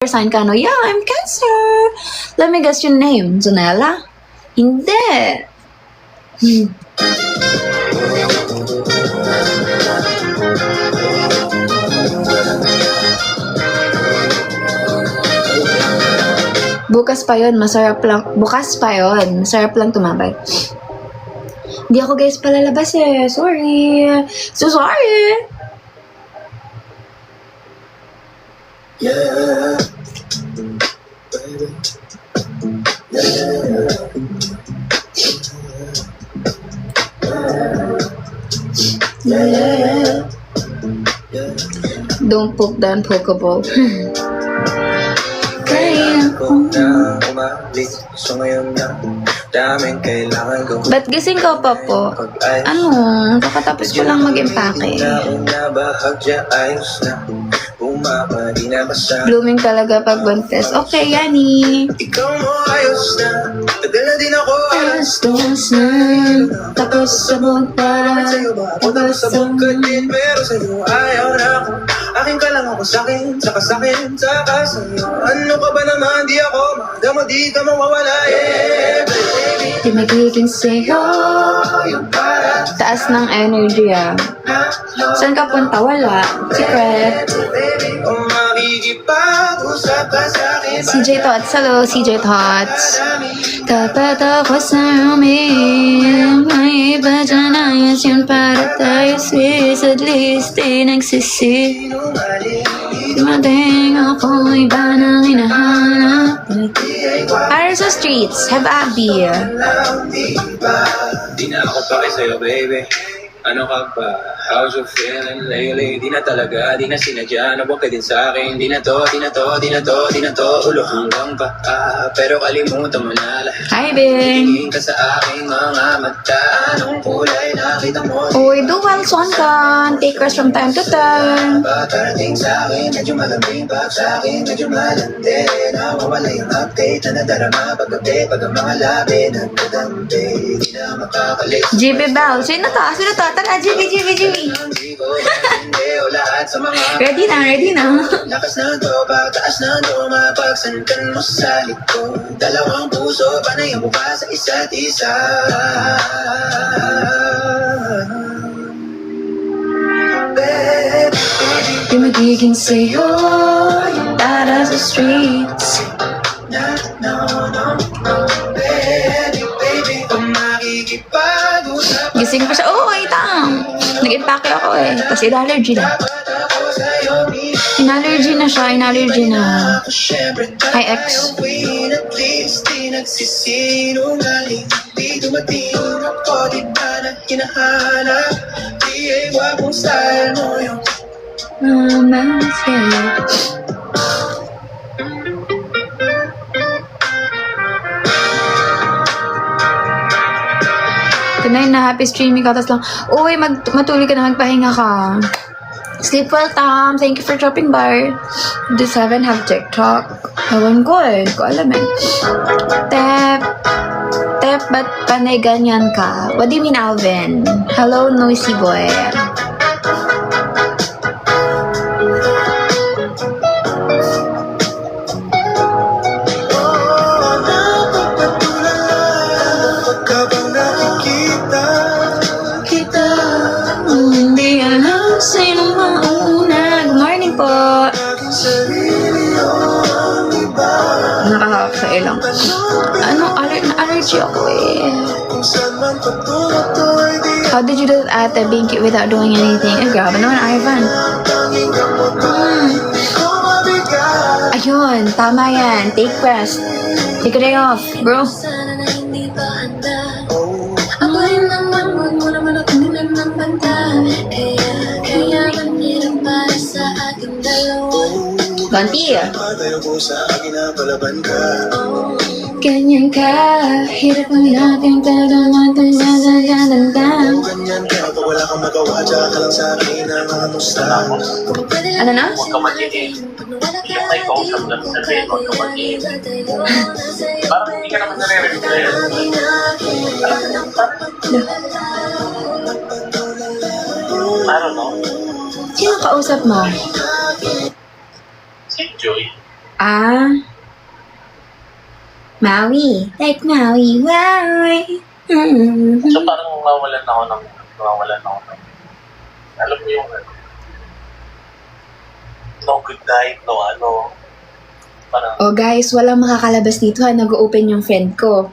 sign ka, no? Yeah, I'm Cancer. Let me guess your name. Zonella? Hindi. Bukas pa yon, masarap lang. Bukas pa yon, masarap lang tumabay. Hindi ako guys palalabas eh. Sorry. So sorry. Yeah. Don't poke the unpokeable. Kaya ko na umalis. So ngayon na daming kailangan gawin. Ba't gising ka pa po? Ano? Kakatapos ko lang mag-impake. Una bahagya ayos na. Bumaba, di na basa. Blooming talaga pag buntes. Okay, Yani. Ikaw mo ayos na. Tagal na din ako Alas na. Tapos sabog pa. sa'yo ba? Punta sa bukad din. Pero sa'yo ayaw na ako. Akin ka lang ako sa'kin. Saka sa'kin. Saka sa'yo. Ano ka ba naman? Di ako madama. Di ka mawawala. Yeah, baby. Di magiging sa'yo. Yung para Taas ng energy ah. Saan ka punta? Wala. Secret. baby. O makikipag-usap ka sa'kin. CJ Tots. Hello, CJ Tots. Dapat ako sa amin. May iba dyan ayos yun para tayo sis. At least di nagsisi. Dumating ako iba nang hinahanap. Para sa streets, have Abby. Di na ako pake sa'yo, baby. Ano ka ba? How's you feeling lately? Di na talaga, di na sinadya. Nabuwag ka din sa'kin. Di na to, di na to, di na to, di na to. Ulo hanggang pa. Pero kalimutan mo na lahat. Hi, Bing. Tingin ka sa aking mga mata. Anong kulay nakita mo? Uy, dual swan ka. Take rest from time to time. Patarating sa'kin, medyo malamig. Pag sa'kin, medyo malandi. Nawawala yung update na nadarama. Pag-gabi, pag ang mga labi nagkadampi. Di na makakalis. GB Bell. Sino to? Sino to? Tara, GB. Ready na, ready na. Lakas na to, pagtaas na to, mapagsantan mo sa likod. Dalawang puso, panay ang mukha sa isa't isa. Di magiging sa'yo. Tara sa streets. Baby, kung makikipag-usap Gising pa siya. Oh, wait lang. Nag-impake ako eh. Tapos in-allergy na. ako sa'yo, In-allergy na siya. In-allergy na. ako syempre Hi, X. queen. At least di nagsisinungaling. Di dumating ako, di ka na hinahanap. Di ay wapong style mo yung Mama, yeah. Kunay na happy streaming ka. Tapos lang, uy, matulog ka na, magpahinga ka. Sleep well, Tom. Thank you for dropping by. Do 7 have TikTok? Ewan ko eh. Hindi ko alam eh. Tep, ba't panay ganyan ka? What do you mean, Alvin? Hello, noisy boy. kapag nakikita Kita, hindi alam sino mauna. Good morning po. aking sarili ang iba. Nakakailang. Ano, allergy ako eh. Kung saan man patungo to'y di How did you do that, Ate Binky, without doing anything? Eh, grabe naman, Ivan. tanging gamot ko mabigat. Ayun, tama yan. Take rest. Take a day off, bro. Sana na hindi pa handa. Oh, Ako rin naman, huwag mo naman ako nilang ng banta. Kaya mahirap para sa ating dalawa. Banti. patayo ko sa akin na palaban ka. Ganyan ka. Hirap ang natin pero matagandang. Kung ganyan ka, pag wala kang magawa, tsaka ka lang sa akin na mga musta. Kung pwede Ano na? huwag ka magiging. Yung may kausap lang sa sabihin, huwag ka magiging. Parang hindi ka naman nare-ready na yun. I don't know. Sino kausap mo? Si Joy. Maui. Like Maui. Maui. So parang nawawalan ako ng, alam mo yung, no good night, no ano, parang, Oh guys, walang makakalabas dito ha. Nag-open yung friend ko.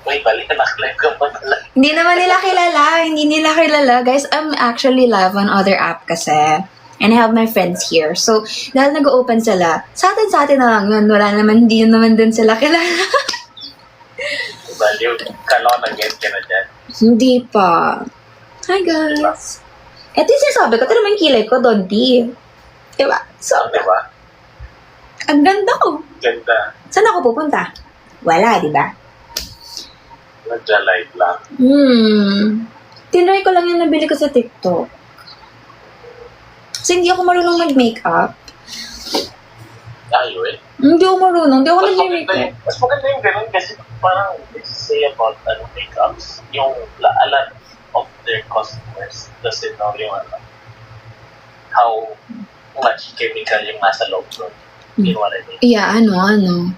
may balik na live ka pa pala. Hindi naman nila kilala. Hindi nila kilala. Guys, I'm actually live on other app kasi. And I have my friends here. So, dahil nag-open sila, sa atin na lang yun. Wala naman, hindi naman din sila kilala. Baliw, kala ko nag-get ka na dyan. Hindi pa. Hi guys. Ito yung sinasabi ko. Ito naman yung kilay ko, Donti. Diba? So, Diba? ang ganda ko. Ganda. Saan ako pupunta? Wala, diba? Nagja-live lang. Tinry ko lang yung nabili ko sa TikTok. Kasi hindi ako marunong mag-makeup. Ayaw eh. Hindi ako marunong. Hindi ako nag-makeup. Mas maganda yung ganun kasi parang they say about makeups, yung a lot of their customers doesn't know yung how much chemical yung nasa loob nun. You know what I mean? Yeah, ano.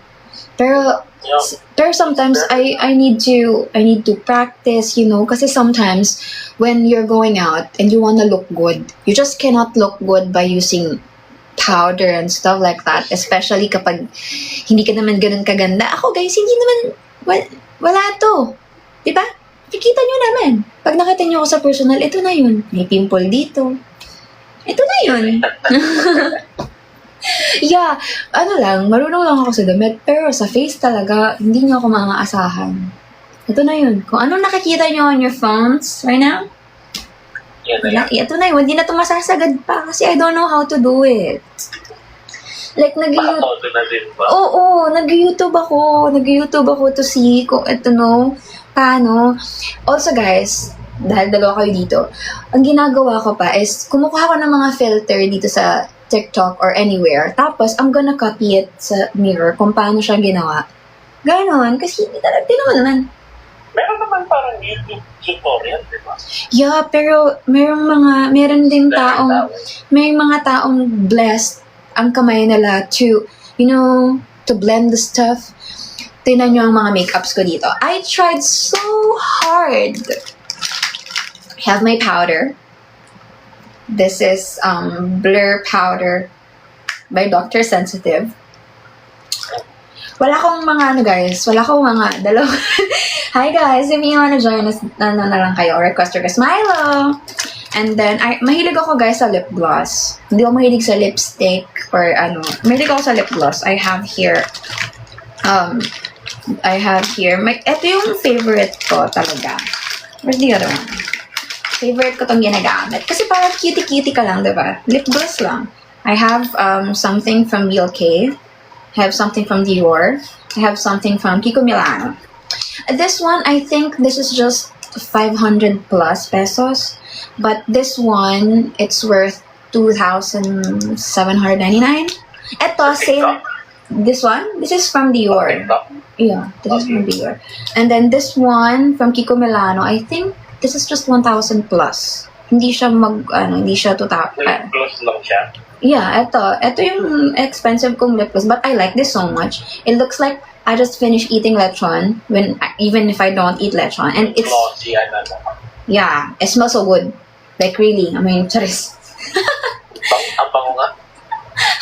Pero sometimes I need to practice, kasi sometimes when you're going out and you wanna look good, you just cannot look good by using powder and stuff like that, especially kapag hindi ka naman ganun kaganda. Ako guys, hindi naman wala to. Diba? Kikita nyo naman. Pag nakita nyo ako sa personal, ito na yun. May pimple dito. Ito na yun. Yeah, marunong lang ako sa damit, pero sa face talaga, hindi niyo ako maaasahan. Ito na yun. Kung anong nakikita niyo on your phones right now, ito na yun. Hindi na ito masasagad pa kasi I don't know how to do it. Like, nag-YouTube ako to see kung paano. Also guys, dahil dalawa kayo dito, ang ginagawa ko pa is, kumukuha ko ng mga filter dito sa TikTok or anywhere. Tapos, I'm gonna copy it sa mirror kung paano siya ginawa. Ganon. Kasi hindi talaga, naman. Meron naman parang YouTube tutorial, di ba? Yeah, pero meron din may mga taong blessed ang kamay nila to blend the stuff. Tingnan nyo ang mga makeups ko dito. I tried so hard. I have my powder. This is Blur Powder by Dr. Sensitive. Wala akong mga dalawa. Hi guys, if you wanna join us, na lang kayo, request Milo. And then, mahilig ako guys sa lip gloss. Hindi ako mahilig sa lipstick or mahilig ako sa lip gloss. I have here, ito yung favorite ko talaga. Where's the other one? Favorite ko tong ginagamit. Kasi parang cutie-cutie ka lang, diba? Lip gloss lang. I have something from BLK. I have something from Dior. I have something from Kiko Milano. This one, I think this is just 500 plus pesos. But this one, it's worth 2,799. Ito, same. This one, this is from Dior. Yeah, this is from Dior. And then this one from Kiko Milano, I think this is just 1,000 plus. Hindi siya hindi siya 2,000. Lip gloss lang siya. Yeah, ito yung expensive kong lip gloss, but I like this so much. It looks like I just finished eating lechon even if I don't eat lechon, and it's glossy, yeah, it smells so good. Like really, I mean, charis. Ang bango nga.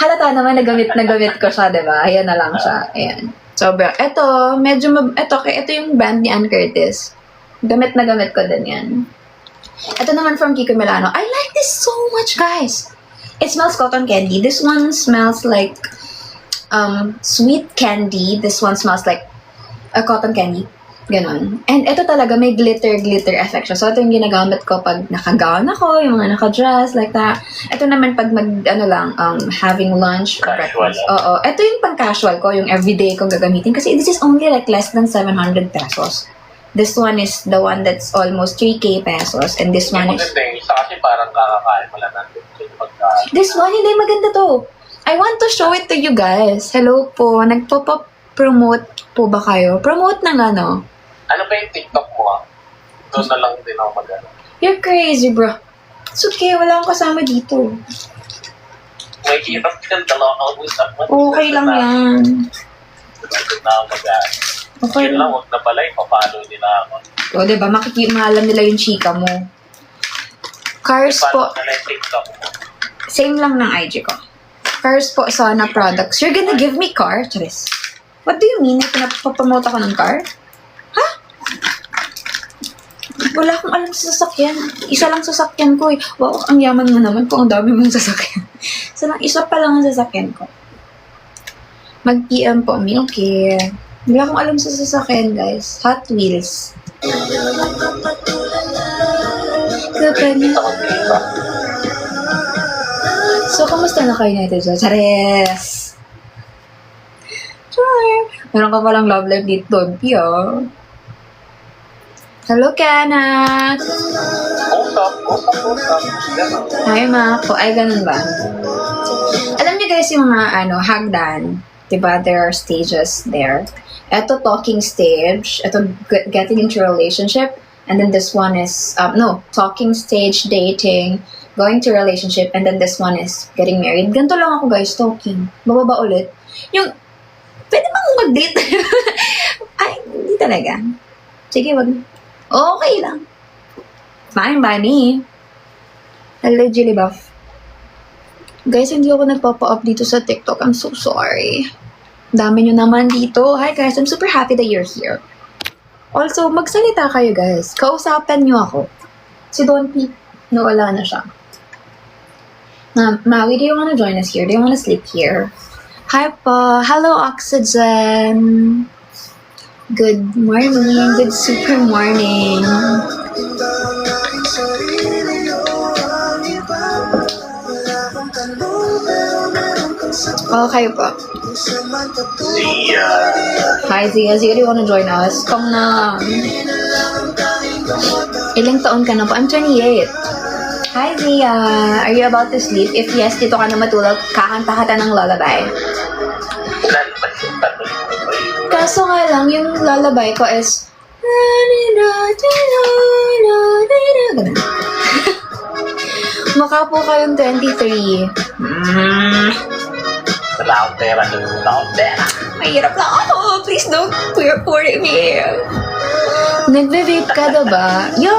Halata naman nagamit ko siya, diba? Ayan na lang siya. Ayan. Sobra. Ito yung brand ni Ann Curtis. Gamit ko din yan. Ito naman from Kiko Milano. I like this so much, guys. It smells cotton candy. This one smells like sweet candy. This one smells like a cotton candy. Ganon. And ito talaga may glitter effect siya. So ito yung ginagamit ko pag naka-gown ako, yung mga naka-dress, like that. Ito naman pag having lunch or breakfast. Oo. Ito yung pang-casual ko, yung everyday kong gagamitin. Kasi this is only like less than 700 pesos. This one is the one that's almost 3K pesos. And this one is... Maganda yung isa kasi parang kakakain mo lang natin. This one, hindi maganda to. I want to show it to you guys. Hello po. Nagpo-promote po ba kayo? Promote ng ano? Ano ba yung TikTok mo? Doon na lang din ako mag-ano. You're crazy, bro. It's okay. Wala akong kasama dito. may hirap yan, dalawang usap mo. Okay lang yan. Huwag na ako Okay Yun lang, lang. huwag na pala, ipapalo nila ako. O, diba? Makikimalam nila yung chika mo. Cars po. Ipapalo na yung TikTok mo. Same lang ng IG ko. Cars po, Sana products. You're gonna give me car? Charis. What do you mean? Pinapapromote ako ng car? Ha? Wala akong alam sa sasakyan. Isa lang sasakyan ko eh. Wow, ang yaman mo naman kung ang dami mong sasakyan. Isa pa lang ang sasakyan ko. Mag-PM po, Milky. Wala akong alam sa sasakyan, guys. Hot Wheels. Kapag Kita ko dito. So, kamusta na kayo natin dyan? Chares! Char! Meron ka palang love life dito doon, Pio. Hello, Kanat! Usap. Ganun. Hi, Ma. Ay, ganun ba? Alam niyo guys yung mga, hagdan. Diba? There are stages there. Ito, talking stage. Ito, getting into a relationship. And then this one is, talking stage, dating, going to relationship, and then this one is getting married. Ganito lang ako guys, talking. Bababa ulit. Yung, pwede bang mag-date? Ay, hindi talaga. Sige, wag. Okay lang. Fine by me. Hello, Jillibuff. Guys, hindi ako nagpapa-up dito sa TikTok. I'm so sorry. Dami nyo naman dito. Hi guys, I'm super happy that you're here. Also, magsalita kayo guys. Kausapan nyo ako. Si Don P, wala na siya. Maui, do you wanna join us here? Do you wanna sleep here? Hi po. Hello, Oxygen. Good morning. Good super morning. Okay po. Hi, Zia. Zia, do you wanna join us? Come na. Ilang taon ka na po? I'm 28. Hi, Zia. Are you about to sleep? If yes, dito ka na matulog. Kakanta ka ng lullaby. Kaso nga lang, yung lullaby ko is... Ganun. Maka po kayong 23. Wala akong pera. Mahirap lang ako. Please don't pour me. Nagbe-vape ka diba? Yo,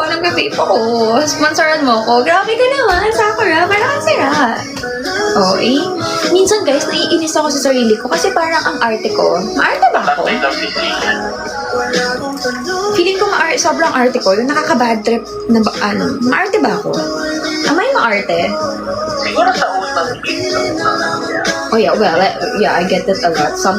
nagbe-vape ako. Sponsoran mo ko. Grabe ka naman, Sakura. Parang ang sarap. Oh, minsan guys, naiinis ako sa sarili ko kasi parang ang arte ko. Maarte ba ako? Feeling ko sobrang arte ko. Yung nakaka-bad trip na maarte ba ako? Am I maarte? Siguro sa unang Oh yeah, well, I get that a lot. Some